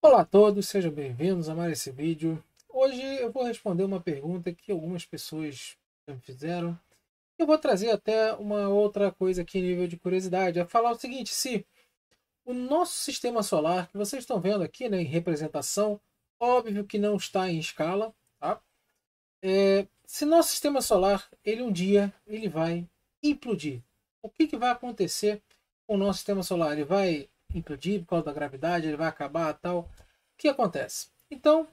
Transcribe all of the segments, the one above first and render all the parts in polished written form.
Olá a todos, sejam bem-vindos a mais esse vídeo. Hoje eu vou responder uma pergunta que algumas pessoas já me fizeram. Eu vou trazer até uma outra coisa aqui em nível de curiosidade. É falar o seguinte: se o nosso sistema solar, que vocês estão vendo aqui, né, em representação, óbvio que não está em escala, tá? Se nosso sistema solar, ele um dia, ele vai implodir. O que vai acontecer com o nosso sistema solar? Ele vai implodir por causa da gravidade, ele vai acabar, tal. O que acontece? Então,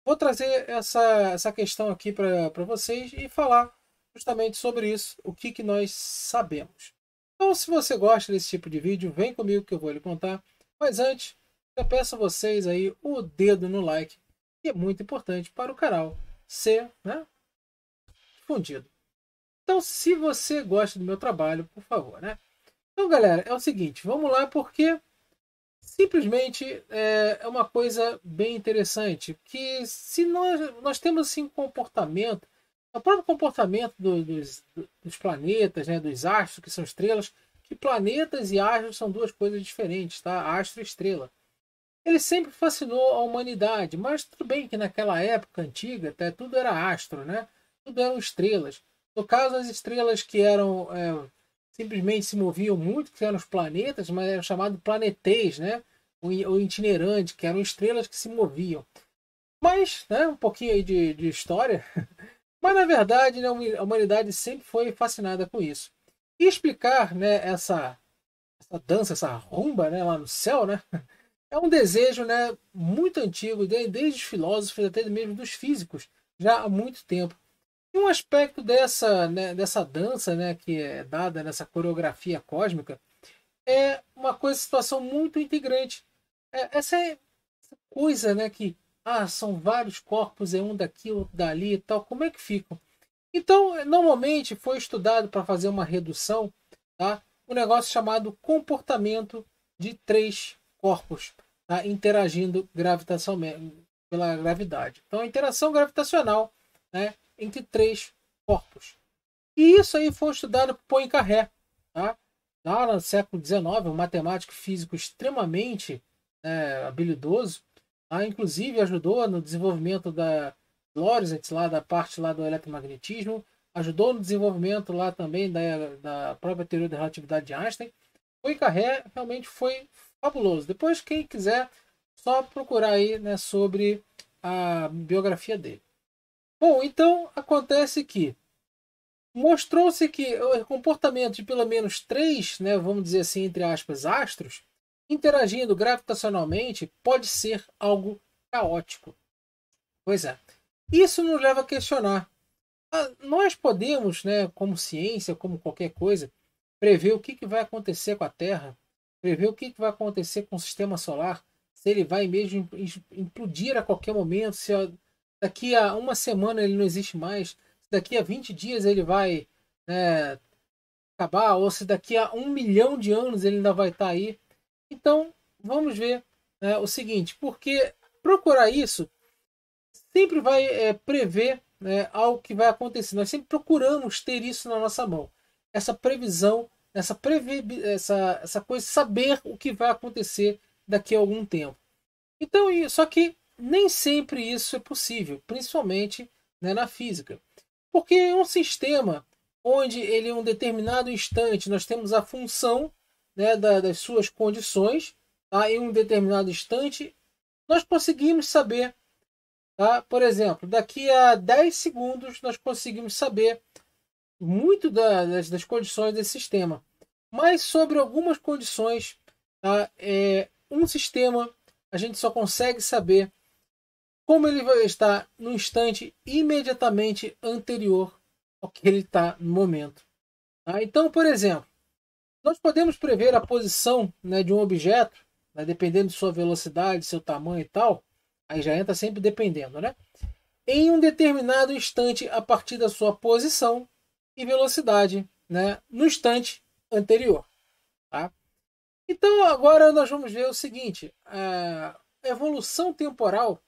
vou trazer essa questão aqui para vocês e falar justamente sobre isso, o que nós sabemos. Então, se você gosta desse tipo de vídeo, vem comigo que eu vou lhe contar. Mas antes, eu peço a vocês aí o dedo no like, que é muito importante para o canal ser, né, difundido. Então, se você gosta do meu trabalho, por favor, né? Então, galera, é o seguinte, vamos lá porque simplesmente é uma coisa bem interessante, que se nós temos assim comportamento, o próprio comportamento dos planetas, né, dos astros, que são estrelas, que planetas e astros são duas coisas diferentes, tá? Astro e estrela. Ele sempre fascinou a humanidade, mas tudo bem que naquela época antiga até tudo era astro, né? Tudo eram estrelas. No caso, as estrelas que eram simplesmente se moviam muito, que eram os planetas, mas eram chamados planetéis, né? O itinerante, que eram estrelas que se moviam. Mas, né, um pouquinho aí de história, mas na verdade né, a humanidade sempre foi fascinada com isso. E explicar né, essa dança, essa rumba né, lá no céu, né? É um desejo né, muito antigo, desde os filósofos até mesmo dos físicos, já há muito tempo. E um aspecto dessa dança né, que é dada nessa coreografia cósmica é uma coisa, situação muito integrante. Essa coisa né, que são vários corpos, é um daqui, outro dali e tal, como é que ficam? Então, normalmente foi estudado para fazer uma redução, tá? Um negócio chamado comportamento de três corpos tá? Interagindo gravitacionalmente pela gravidade. Então, a interação gravitacional né, entre três corpos. E isso aí foi estudado por Poincaré, tá? Lá no século XIX, um matemático físico extremamente habilidoso, tá? Inclusive ajudou no desenvolvimento da Lorentz, lá da parte lá do eletromagnetismo, ajudou no desenvolvimento lá também da própria teoria da relatividade de Einstein. Poincaré realmente foi fabuloso. Depois, quem quiser, só procurar aí né, sobre a biografia dele. Bom, então acontece que mostrou-se que o comportamento de pelo menos três, né, vamos dizer assim, entre aspas, astros, interagindo gravitacionalmente, pode ser algo caótico. Pois é. Isso nos leva a questionar. Nós podemos, né, como ciência, como qualquer coisa, prever o que vai acontecer com a Terra, prever o que vai acontecer com o sistema solar, se ele vai mesmo implodir a qualquer momento, se daqui a uma semana ele não existe mais, se daqui a 20 dias ele vai né, acabar, ou se daqui a 1 milhão de anos ele ainda vai estar aí. Então, vamos ver né, o seguinte, porque procurar isso sempre vai prever né, algo que vai acontecer. Nós sempre procuramos ter isso na nossa mão. Essa previsão, essa coisa, saber o que vai acontecer daqui a algum tempo. Então, só que nem sempre isso é possível, principalmente né, na física. Porque é um sistema onde ele em um determinado instante nós temos a função né, das suas condições, tá? Em um determinado instante nós conseguimos saber, tá? Por exemplo, daqui a 10 segundos nós conseguimos saber muito das condições desse sistema. Mas sobre algumas condições, tá? Um sistema a gente só consegue saber como ele vai estar no instante imediatamente anterior ao que ele está no momento. Tá? Então, por exemplo, nós podemos prever a posição né, de um objeto, né, dependendo de sua velocidade, seu tamanho e tal, aí já entra sempre dependendo, né? Em um determinado instante a partir da sua posição e velocidade, né, no instante anterior. Tá? Então agora nós vamos ver o seguinte: a evolução temporal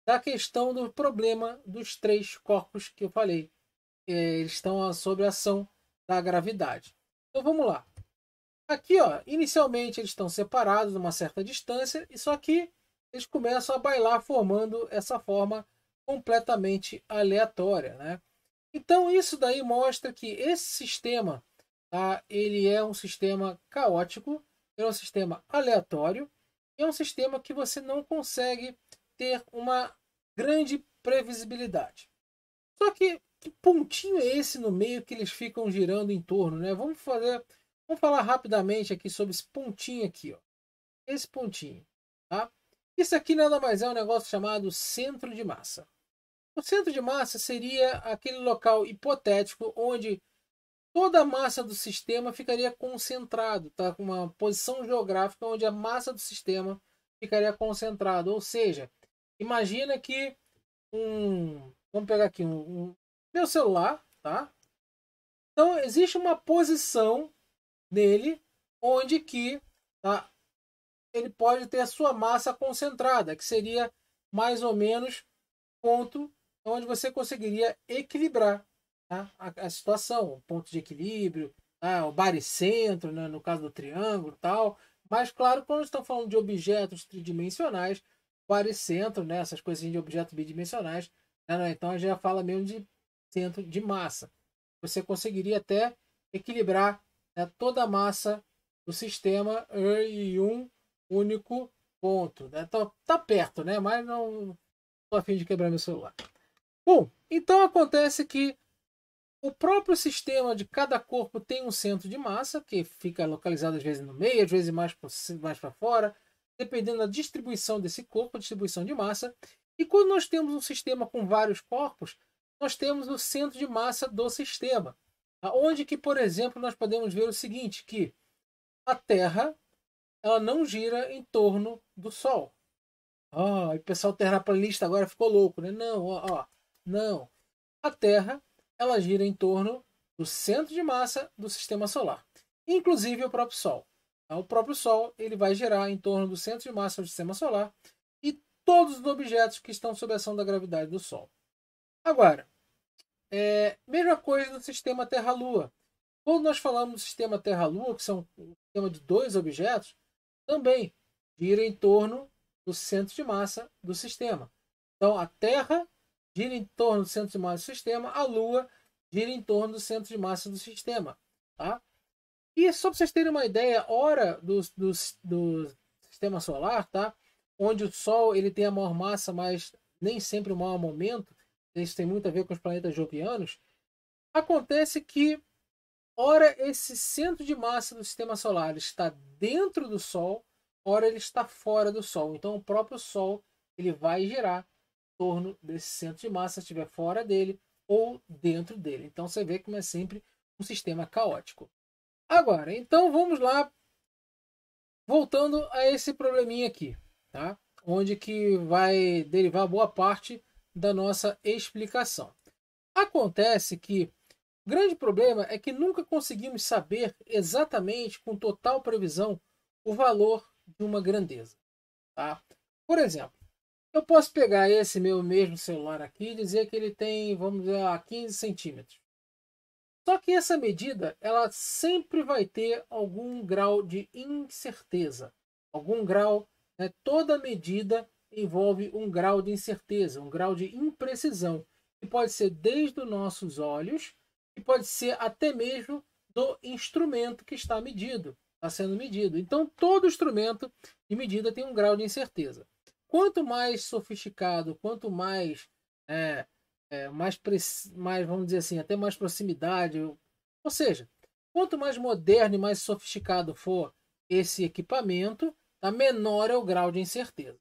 da questão do problema dos três corpos que eu falei. Eles estão sob a ação da gravidade. Então vamos lá. Aqui, ó, inicialmente eles estão separados numa certa distância, e só que eles começam a bailar formando essa forma completamente aleatória, né? Então isso daí mostra que esse sistema, tá, ele é um sistema caótico, é um sistema aleatório, é um sistema que você não consegue ter uma grande previsibilidade. Só que pontinho é esse no meio que eles ficam girando em torno, né? Vamos falar rapidamente aqui sobre esse pontinho aqui, ó. Esse pontinho, tá? Isso aqui nada mais é um negócio chamado centro de massa. O centro de massa seria aquele local hipotético onde toda a massa do sistema ficaria concentrado, tá? Com uma posição geográfica onde a massa do sistema ficaria concentrada. Ou seja, imagina que vamos pegar aqui meu celular, tá? Então existe uma posição nele onde que, tá, ele pode ter a sua massa concentrada, que seria mais ou menos ponto onde você conseguiria equilibrar, tá, a situação, o ponto de equilíbrio, tá, o baricentro, né, no caso do triângulo, tal. Mas claro, quando estamos falando de objetos tridimensionais, baricentro, né, essas coisinhas de objetos bidimensionais, né, então a gente já fala mesmo de centro de massa. Você conseguiria até equilibrar, né, toda a massa do sistema em um único ponto, né? Tá perto, né? Mas não tô a fim de quebrar meu celular. Bom, então acontece que o próprio sistema de cada corpo tem um centro de massa, que fica localizado às vezes no meio, às vezes mais para fora, dependendo da distribuição desse corpo, a distribuição de massa. E quando nós temos um sistema com vários corpos, nós temos o centro de massa do sistema. Onde que, por exemplo, nós podemos ver o seguinte, que a Terra ela não gira em torno do Sol. O pessoal terraplanista agora ficou louco, né? Não, não. A Terra ela gira em torno do centro de massa do Sistema Solar, inclusive o próprio Sol. O próprio Sol ele vai girar em torno do centro de massa do Sistema Solar e todos os objetos que estão sob a ação da gravidade do Sol. Agora, mesma coisa no sistema Terra-Lua. Quando nós falamos do sistema Terra-Lua, que são um sistema de dois objetos, também gira em torno do centro de massa do sistema. Então, a Terra gira em torno do centro de massa do sistema, a Lua gira em torno do centro de massa do sistema. Tá? E só para vocês terem uma ideia, hora do sistema solar, tá? Onde o Sol ele tem a maior massa, mas nem sempre o maior momento, isso tem muito a ver com os planetas jovianos, acontece que ora esse centro de massa do sistema solar está dentro do Sol, ora ele está fora do Sol. Então o próprio Sol ele vai girar em torno desse centro de massa, se estiver fora dele ou dentro dele. Então você vê como é sempre um sistema caótico. Agora, então vamos lá, voltando a esse probleminha aqui, tá? Onde que vai derivar boa parte da nossa explicação. Acontece que o grande problema é que nunca conseguimos saber exatamente, com total previsão, o valor de uma grandeza. Tá? Por exemplo, eu posso pegar esse meu mesmo celular aqui e dizer que ele tem, vamos dizer, 15 centímetros. Só que essa medida, ela sempre vai ter algum grau de incerteza. Algum grau, né? Toda medida envolve um grau de incerteza, um grau de imprecisão. Que pode ser desde os nossos olhos, e pode ser até mesmo do instrumento que está medido, está sendo medido. Então, todo instrumento de medida tem um grau de incerteza. Quanto mais sofisticado, quanto mais mais, vamos dizer assim, até mais proximidade. Ou seja, quanto mais moderno e mais sofisticado for esse equipamento, menor é o grau de incerteza.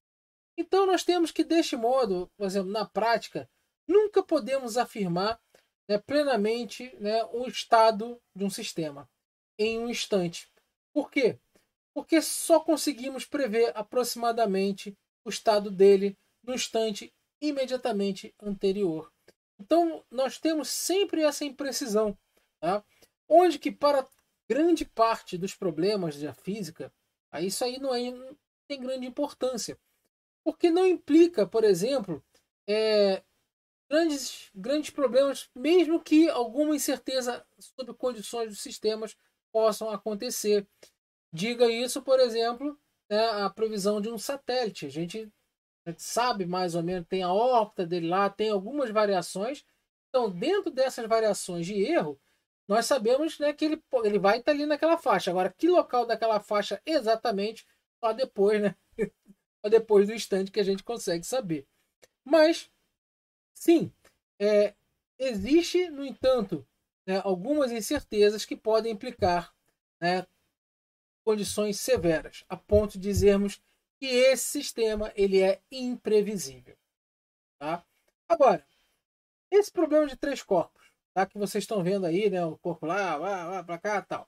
Então nós temos que, deste modo, por exemplo, na prática, nunca podemos afirmar, né, plenamente, né, um estado de um sistema em um instante. Por quê? Porque só conseguimos prever aproximadamente o estado dele no instante imediatamente anterior. Então, nós temos sempre essa imprecisão, tá? Onde que, para grande parte dos problemas da física, isso aí não tem grande importância. Porque não implica, por exemplo, grandes problemas, mesmo que alguma incerteza sobre condições dos sistemas possam acontecer. Diga isso, por exemplo, né, a previsão de um satélite. A gente A gente sabe mais ou menos, tem a órbita dele lá, tem algumas variações. Então, dentro dessas variações de erro, nós sabemos, né, que ele vai estar ali naquela faixa. Agora, que local daquela faixa exatamente, só depois, né? Só depois do instante que a gente consegue saber. Mas, sim, existe, no entanto, né, algumas incertezas que podem implicar, né, condições severas, a ponto de dizermos que esse sistema ele é imprevisível. Tá? Agora, esse problema de três corpos, tá? Que vocês estão vendo aí, né, o corpo lá para cá, tal.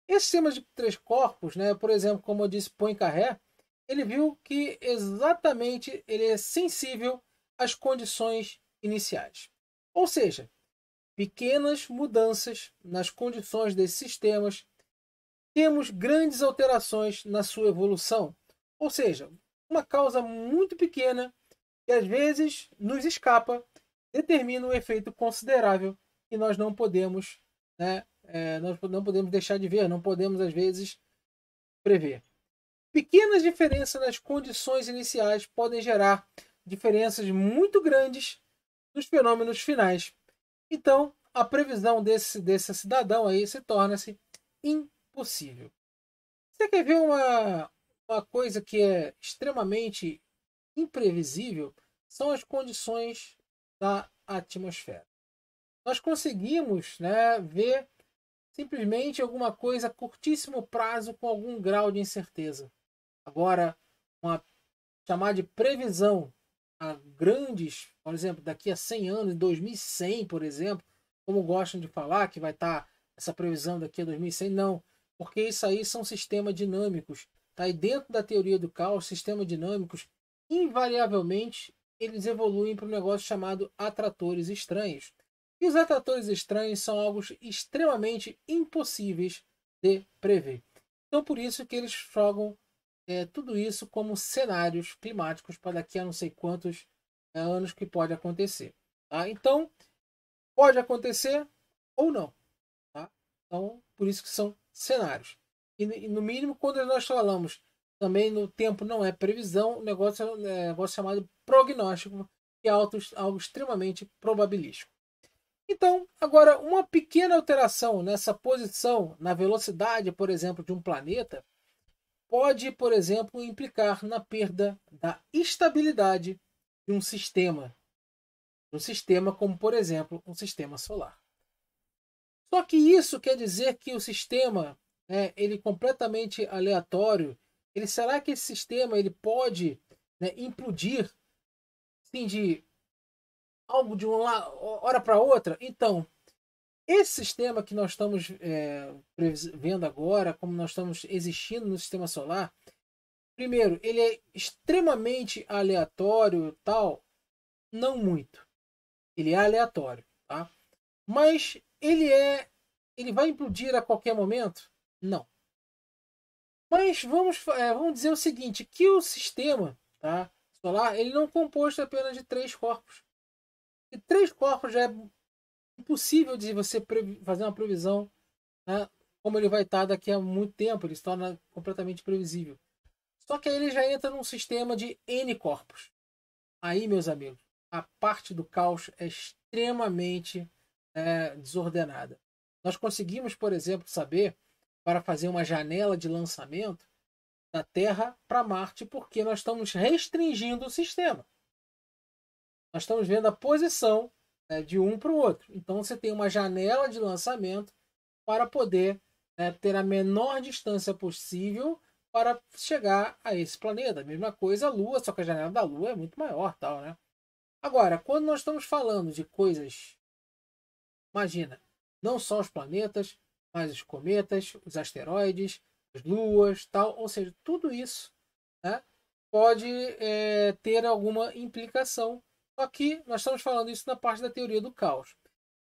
Esse sistema de três corpos, né, por exemplo, como eu disse, Poincaré, ele viu que exatamente ele é sensível às condições iniciais. Ou seja, pequenas mudanças nas condições desses sistemas, temos grandes alterações na sua evolução. Ou seja, uma causa muito pequena que às vezes nos escapa determina um efeito considerável que nós não podemos, né, nós não podemos deixar de ver, não podemos às vezes prever. Pequenas diferenças nas condições iniciais podem gerar diferenças muito grandes nos fenômenos finais. Então, a previsão desse cidadão aí se torna-se impossível. Você quer ver uma coisa que é extremamente imprevisível? São as condições da atmosfera. Nós conseguimos, né, ver simplesmente alguma coisa a curtíssimo prazo com algum grau de incerteza. Agora, uma chamada de previsão a grandes, por exemplo, daqui a 100 anos, em 2100, por exemplo, como gostam de falar, que vai estar essa previsão daqui a 2100, não, porque isso aí são sistemas dinâmicos. Tá? E dentro da teoria do caos, sistemas dinâmicos, invariavelmente, eles evoluem para um negócio chamado atratores estranhos. E os atratores estranhos são algo extremamente impossíveis de prever. Então, por isso que eles jogam tudo isso como cenários climáticos para daqui a não sei quantos anos que pode acontecer. Tá? Então, pode acontecer ou não. Tá? Então, por isso que são cenários. E no mínimo, quando nós falamos também no tempo não é previsão, o negócio é um negócio chamado prognóstico, que é algo extremamente probabilístico. Então, agora, uma pequena alteração nessa posição, na velocidade, por exemplo, de um planeta, pode, por exemplo, implicar na perda da estabilidade de um sistema. Um sistema como, por exemplo, um sistema solar. Só que isso quer dizer que o sistema, ele completamente aleatório, será que esse sistema ele pode, né, implodir assim, de algo de uma hora para outra? Então, esse sistema que nós estamos vendo agora, como nós estamos existindo no sistema solar, primeiro, ele é extremamente aleatório, tal, não muito. Ele é aleatório, tá? Mas ele vai implodir a qualquer momento? Não. Mas vamos dizer o seguinte, que o sistema, tá, solar, ele não é composto apenas de três corpos. E três corpos já é impossível de você fazer uma previsão, né, como ele vai estar daqui a muito tempo, ele se torna completamente previsível. Só que aí ele já entra num sistema de N corpos. Aí, meus amigos, a parte do caos é extremamente desordenada. Nós conseguimos, por exemplo, saber, para fazer uma janela de lançamento da Terra para Marte, porque nós estamos restringindo o sistema. Nós estamos vendo a posição, de um para o outro. Então você tem uma janela de lançamento para poder ter a menor distância possível para chegar a esse planeta. A mesma coisa a Lua, só que a janela da Lua é muito maior, tal, né? Agora, quando nós estamos falando de coisas, imagina, não só os planetas, mas os cometas, os asteroides, as luas, tal, ou seja, tudo isso, né, pode ter alguma implicação. Só que nós estamos falando isso na parte da teoria do caos.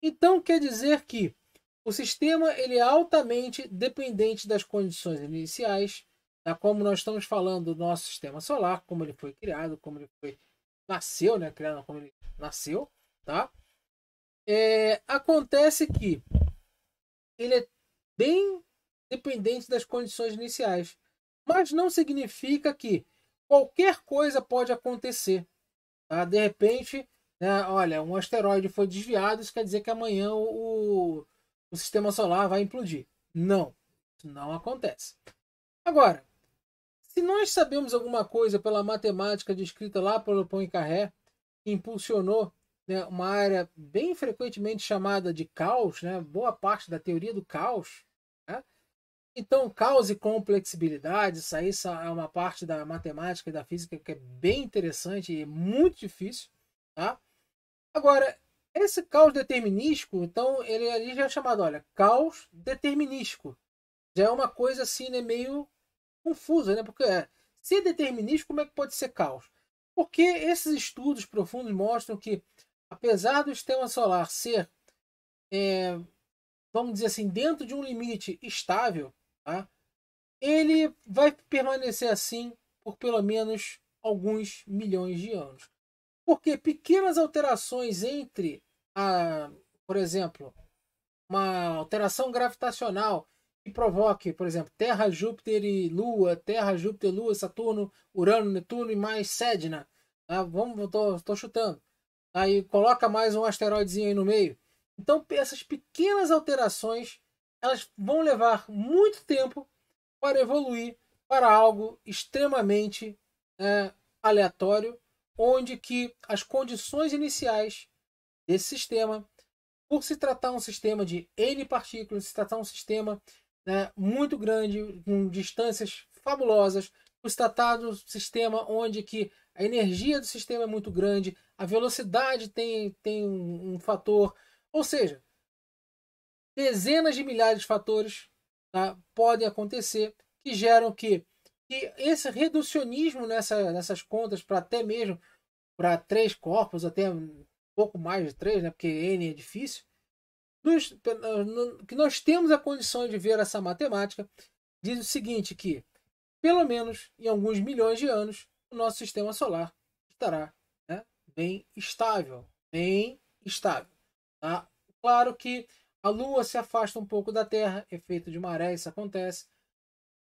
Então quer dizer que o sistema ele é altamente dependente das condições iniciais, tá? Como nós estamos falando do nosso sistema solar, como ele foi criado, como ele nasceu, né? Criado como ele nasceu, tá? Acontece que ele é bem dependente das condições iniciais, mas não significa que qualquer coisa pode acontecer. Tá? De repente, né, olha, um asteroide foi desviado, isso quer dizer que amanhã o sistema solar vai implodir. Não, isso não acontece. Agora, se nós sabemos alguma coisa pela matemática descrita lá pelo Poincaré, que impulsionou, né, uma área bem frequentemente chamada de caos, né, boa parte da teoria do caos, né? Então, caos e complexibilidade, isso aí é uma parte da matemática e da física que é bem interessante e muito difícil, tá? Agora, esse caos determinístico, então, ele ali já é chamado, olha, caos determinístico. Já é uma coisa assim, né, meio confusa, né? Porque se é determinístico, como é que pode ser caos? Porque esses estudos profundos mostram que, apesar do sistema solar ser, vamos dizer assim, dentro de um limite estável, tá? Ele vai permanecer assim por pelo menos alguns milhões de anos. Porque pequenas alterações entre, por exemplo, uma alteração gravitacional que provoque, por exemplo, Terra, Júpiter e Lua, Terra, Júpiter, Lua, Saturno, Urano, Netuno e mais Sedna. Tá? Vamos, tô chutando. Aí coloca mais um asteroidezinho aí no meio. Então essas pequenas alterações elas vão levar muito tempo para evoluir para algo extremamente aleatório, onde que as condições iniciais desse sistema, por se tratar um sistema de N partículas, se tratar um sistema, né, muito grande, com distâncias fabulosas, por se tratar de um sistema onde que a energia do sistema é muito grande, a velocidade tem um fator, ou seja, dezenas de milhares de fatores, tá, podem acontecer que geram que esse reducionismo nessas contas para até mesmo para 3 corpos, até um pouco mais de 3, né, porque N é difícil, que nós temos a condição de ver essa matemática, diz o seguinte, que pelo menos em alguns milhões de anos o nosso sistema solar estará, né, bem estável. Bem estável. Tá? Claro que a Lua se afasta um pouco da Terra, efeito de maré, isso acontece.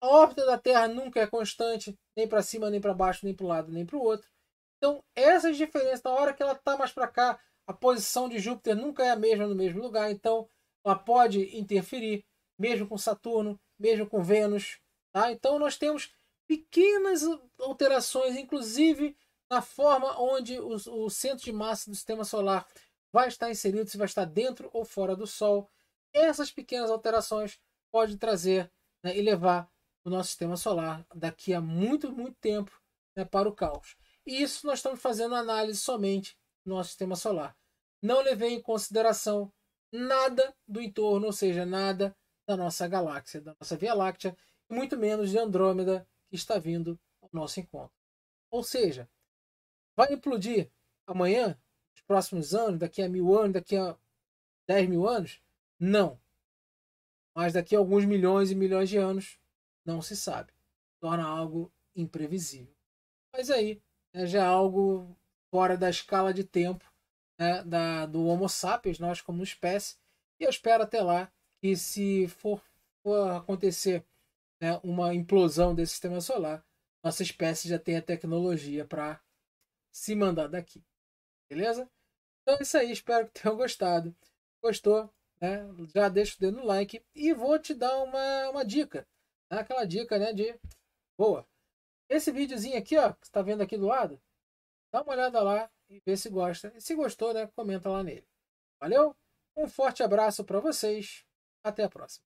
A órbita da Terra nunca é constante, nem para cima, nem para baixo, nem para um lado, nem para o outro. Então, essas diferenças, na hora que ela está mais para cá, a posição de Júpiter nunca é a mesma no mesmo lugar, então ela pode interferir, mesmo com Saturno, mesmo com Vênus. Tá? Então, nós temos pequenas alterações, inclusive na forma onde o centro de massa do sistema solar vai estar inserido, se vai estar dentro ou fora do Sol. Essas pequenas alterações podem trazer, né, e levar o nosso sistema solar daqui a muito, muito tempo, né, para o caos. E isso nós estamos fazendo análise somente do nosso sistema solar. Não levei em consideração nada do entorno, ou seja, nada da nossa galáxia, da nossa Via Láctea, e muito menos de Andrômeda, que está vindo ao nosso encontro. Ou seja, vai implodir amanhã, nos próximos anos, daqui a 1000 anos, daqui a 10 mil anos? Não. Mas daqui a alguns milhões e milhões de anos, não se sabe. Torna algo imprevisível. Mas aí, né, já é algo fora da escala de tempo, né, do Homo sapiens, nós como espécie. E eu espero até lá que se for acontecer, né, uma implosão desse sistema solar, nossa espécie já tenha tecnologia para se mandar daqui. Beleza? Então é isso aí, espero que tenham gostado. Gostou? Né? Já deixa o dedo no like e vou te dar uma dica. Né? Aquela dica, né, de boa. Esse videozinho aqui, ó, que você está vendo aqui do lado, dá uma olhada lá e vê se gosta. E se gostou, né, comenta lá nele. Valeu? Um forte abraço para vocês. Até a próxima.